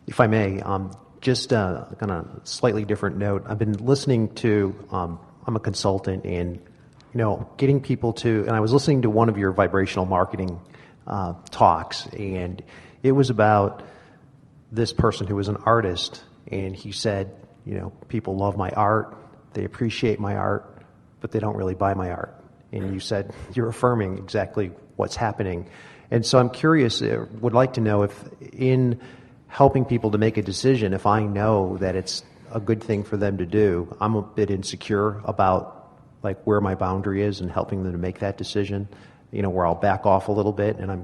If I may, just on a slightly different note, I've been listening to, I'm a consultant, and getting people to, and I was listening to one of your vibrational marketing talks, and it was about this person who was an artist, and he said, people love my art, they appreciate my art, but they don't really buy my art. And you said you're affirming exactly what's happening. And so I'm curious, would like to know if in helping people to make a decision, if I know that it's a good thing for them to do, I'm a bit insecure about like where my boundary is and helping them to make that decision, where I'll back off a little bit, and I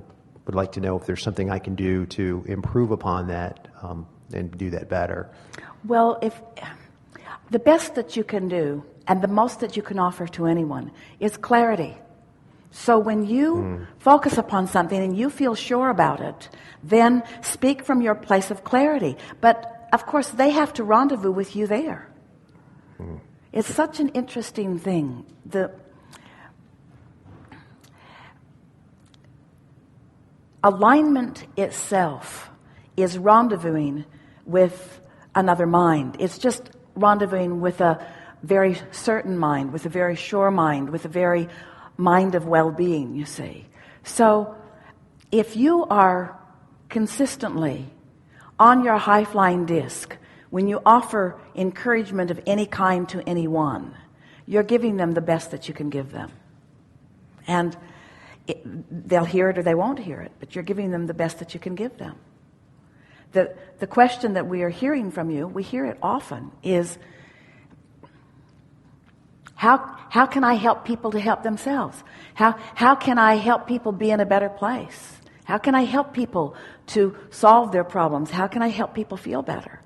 would like to know if there's something I can do to improve upon that and do that better. Well, if the best that you can do and the most that you can offer to anyone is clarity. So when you focus upon something and you feel sure about it, then speak from your place of clarity. But of course, they have to rendezvous with you there. It's such an interesting thing. The alignment itself is rendezvousing with another mind. It's just rendezvousing with a very certain mind, with a very sure mind, with a very mind of well-being, you see. So if you are consistently on your high-flying disc, when you offer encouragement of any kind to anyone, you're giving them the best that you can give them. And they'll hear it or they won't hear it, but you're giving them the best that you can give them. The question that we are hearing from you, we hear it often, is how can I help people to help themselves? How can I help people be in a better place? How can I help people to solve their problems? How can I help people feel better?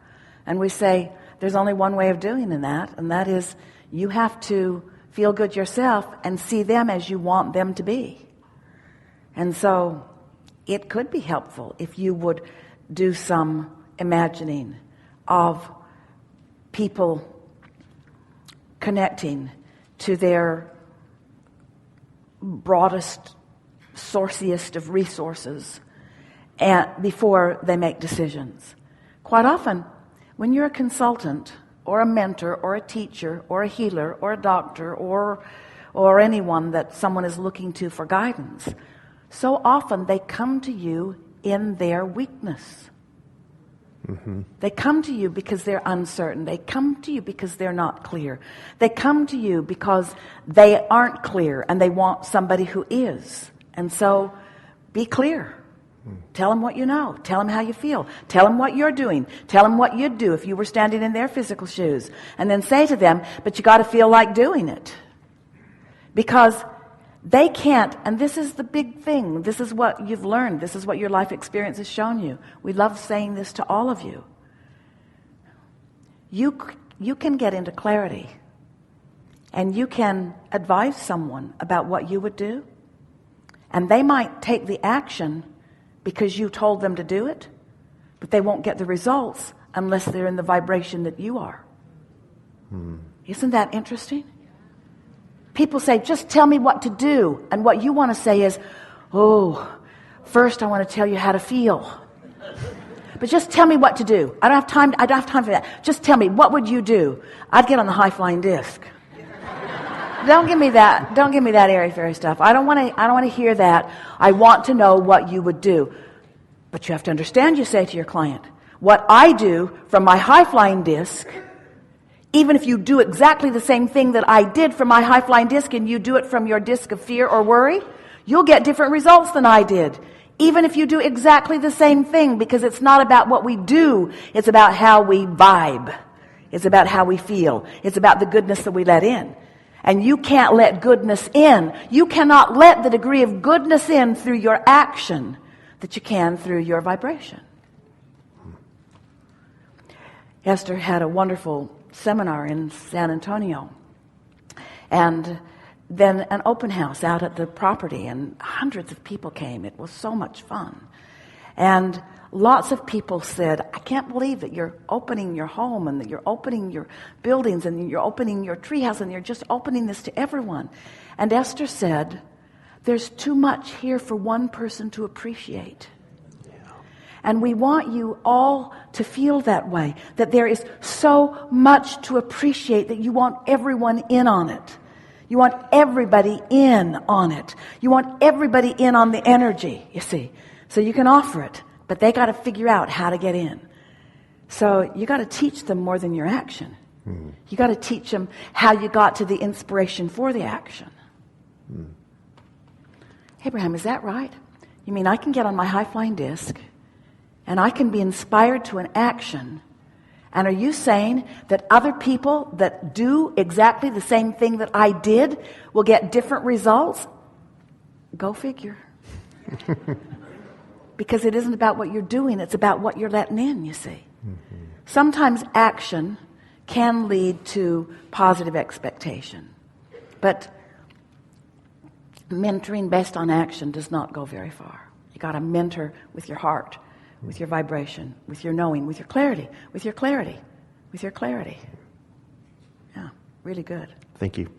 And we say there's only one way of doing that, and that is you have to feel good yourself and see them as you want them to be. And so it could be helpful if you would do some imagining of people connecting to their broadest, sourciest of resources and before they make decisions. Quite often, when you're a consultant or a mentor or a teacher or a healer or a doctor or anyone that someone is looking to for guidance, so often they come to you in their weakness. They come to you because they're uncertain. They come to you because they're not clear. They come to you because they aren't clear and they want somebody who is. And so be clear. Tell them what you know. Tell them how you feel. Tell them what you're doing. Tell them what you'd do if you were standing in their physical shoes. And then say to them, but you got to feel like doing it. Because they can't, and this is the big thing. This is what you've learned. This is what your life experience has shown you. We love saying this to all of you. You can get into clarity, and you can advise someone about what you would do, and they might take the action because you told them to do it, but they won't get the results unless they're in the vibration that you are. Isn't that interesting? People say, just tell me what to do. And what you want to say is, first I want to tell you how to feel. But just tell me what to do. I don't have time for that. Just tell me, what would you do? I'd get on the high-flying disc. Don't give me that airy-fairy stuff. I don't want to hear that. I want to know what you would do. But you have to understand, you say to your client, what I do from my high-flying disc, even if you do exactly the same thing that I did from my high-flying disc and you do it from your disc of fear or worry, you'll get different results than I did. Even if you do exactly the same thing, because it's not about what we do, it's about how we vibe. It's about how we feel. It's about the goodness that we let in. And you can't let goodness in. You cannot let the degree of goodness in through your action that you can through your vibration. Esther had a wonderful seminar in San Antonio, and then an open house out at the property, and hundreds of people came. It was so much fun. And lots of people said, I can't believe that you're opening your home and that you're opening your buildings and you're opening your treehouse and you're just opening this to everyone. And Esther said, there's too much here for one person to appreciate. And we want you all to feel that way, that there is so much to appreciate that you want everyone in on it. You want everybody in on it. You want everybody in on the energy, you see. So you can offer it, but they got to figure out how to get in. So you got to teach them more than your action. You got to teach them how you got to the inspiration for the action. Abraham, is that right? You mean I can get on my high-flying disc and I can be inspired to an action, and are you saying that other people that do exactly the same thing that I did will get different results? Go figure. Because it isn't about what you're doing, it's about what you're letting in, you see. Sometimes action can lead to positive expectation, but mentoring based on action does not go very far. You got to mentor with your heart, with your vibration, with your knowing, with your clarity, with your clarity, with your clarity. Yeah, really good. Thank you.